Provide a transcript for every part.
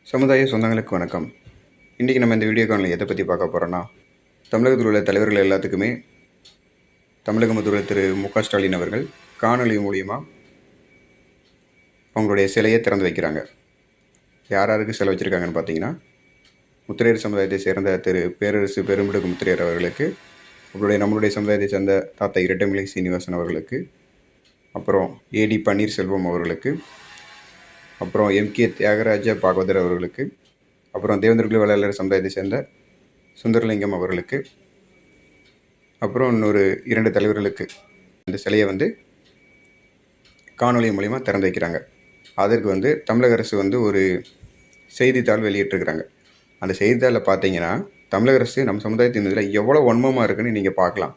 சமுதாய சொந்தங்களுக்கு வணக்கம். இன்றைக்கி நம்ம இந்த வீடியோ காலில் எதை பற்றி பார்க்க போகிறோன்னா, தமிழகத்தில் உள்ள தலைவர்கள் எல்லாத்துக்குமே தமிழக முதல்வர் திரு மு.க.ஸ்டாலின் அவர்கள் காணொலி மூலியமாக அவங்களுடைய சிலையை திறந்து வைக்கிறாங்க. யாருக்கு சிலை வச்சுருக்காங்கன்னு பார்த்தீங்கன்னா, முத்திரையர் சமுதாயத்தை சேர்ந்த திரு பேரரசு பெரும்பிடுகு முத்திரையர் அவர்களுக்கு, நம்மளுடைய சமுதாயத்தை சேர்ந்த தாத்தா இரட்டைமலை சீனிவாசன் அவர்களுக்கு, அப்புறம் ஏடி பன்னீர்செல்வம் அவர்களுக்கு, அப்புறம் எம்.கே. தியாகராஜ பாகவதர் அவர்களுக்கு, அப்புறம் தேவேந்திர வேளாளர் சமுதாயத்தை சேர்ந்த சுந்தரலிங்கம் அவர்களுக்கு, அப்புறம் இன்னொரு 2 தலைவர்களுக்கு இந்த சிலையை காணொலி மூலிமா திறந்து வைக்கிறாங்க. அதற்கு தமிழக அரசு ஒரு செய்தித்தாள் வெளியிட்டிருக்கிறாங்க. அந்த செய்தித்தாளில் பார்த்தீங்கன்னா, தமிழக அரசு நம்ம சமுதாயத்தின் இதில் எவ்வளோ வன்மமாக இருக்குன்னு நீங்கள் பார்க்கலாம்.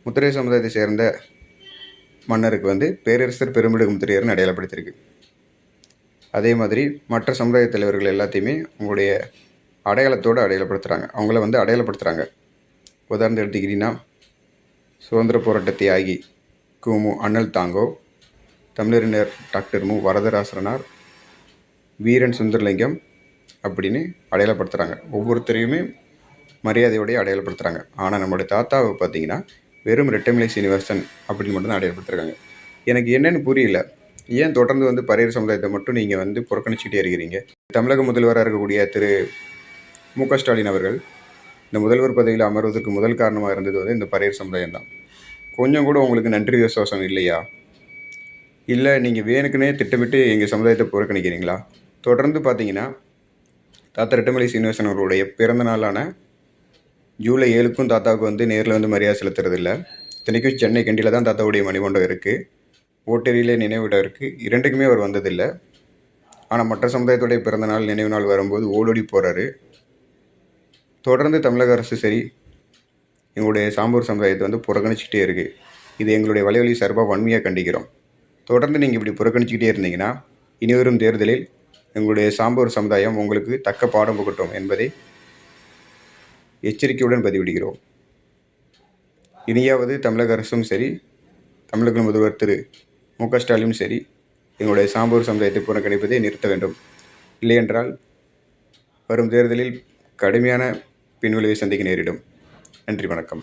முத்திரையர் சமுதாயத்தை சேர்ந்த மன்னருக்கு பேரரசர் பெரும்பிடுகு முத்திரையர்னு அடையாளப்படுத்தியிருக்கு. அதே மாதிரி மற்ற சமுதாய தலைவர்கள் எல்லாத்தையுமே உங்களுடைய அடையாளத்தோடு அடையாளப்படுத்துகிறாங்க. அவங்கள அடையாளப்படுத்துகிறாங்க. உதாரணத்தை எடுத்துக்கிட்டிங்கன்னா, சுதந்திர போராட்ட தியாகி கு.மு. அண்ணல் தாங்கோ, தமிழறிஞர் டாக்டர் மு. வரதராசனார், வீரன் சுந்தரலிங்கம் அப்படின்னு அடையாளப்படுத்துகிறாங்க. ஒவ்வொருத்தரையுமே மரியாதையோடையே அடையாளப்படுத்துகிறாங்க. ஆனால் நம்மளுடைய தாத்தாவை பார்த்தீங்கன்னா வெறும் இரட்டைமலை சீனிவாசன் அப்படின்னு மட்டும்தான் அடையாளப்படுத்துகிறாங்க. எனக்கு என்னென்னு புரியல. ஏன் தொடர்ந்து பறையர் சமுதாயத்தை மட்டும் நீங்கள் புறக்கணிச்சுக்கிட்டே இருக்கிறீங்க? தமிழக முதல்வராக இருக்கக்கூடிய திரு மு.க.ஸ்டாலின் அவர்கள் இந்த முதல்வர் பதவியில் அமர்வதற்கு முதல் காரணமாக இருந்தது இந்த பறையர் சமுதாயம் தான். கொஞ்சம் கூட உங்களுக்கு நன்றி விசுவாசம் இல்லையா? இல்லை நீங்கள் வேணுக்குன்னே திட்டமிட்டு எங்கள் சமுதாயத்தை புறக்கணிக்கிறீங்களா? தொடர்ந்து பார்த்தீங்கன்னா, தாத்தா இரட்டைமலை சீனிவாசன் அவர்களுடைய பிறந்த நாளான ஜூலை 7க்கும் தாத்தாவுக்கு நேரில் மரியாதை செலுத்துறதில்ல. இத்தனைக்கும் சென்னை கிண்டியில் தான் தாத்தாவுடைய மணிமண்டபம் இருக்குது. ஓட்டேரியிலே நினைவிடம் இருக்குது. 2க்குமே அவர் வந்ததில்லை. ஆனால் மற்ற சமுதாயத்துடைய பிறந்தநாள் நினைவு நாள் வரும்போது ஓடோடி போகிறாரு. தொடர்ந்து தமிழக அரசு சரி எங்களுடைய சாம்பூர் சமுதாயத்தை புறக்கணிச்சிக்கிட்டே இருக்குது. இது எங்களுடைய வலைவலி சார்பாக வன்மையாக கண்டிக்கிறோம். தொடர்ந்து நீங்கள் இப்படி புறக்கணிச்சிக்கிட்டே இருந்தீங்கன்னா, இனிவரும் தேர்தலில் எங்களுடைய சாம்பூர் சமுதாயம் உங்களுக்கு தக்க பாடம் புகட்டும் என்பதை எச்சரிக்கையுடன் பதிவிடுகிறோம். இனியாவது தமிழக அரசும் சரி, தமிழக முதல்வர் திரு மு.க.ஸ்டாலினும் சரி எங்களுடைய சாம்பூர் சமுதாயத்தை புறக்கணிப்பதை நிறுத்த வேண்டும். இல்லையென்றால் வரும் தேர்தலில் கடுமையான பின்விளைவை சந்திக்க நேரிடும். நன்றி, வணக்கம்.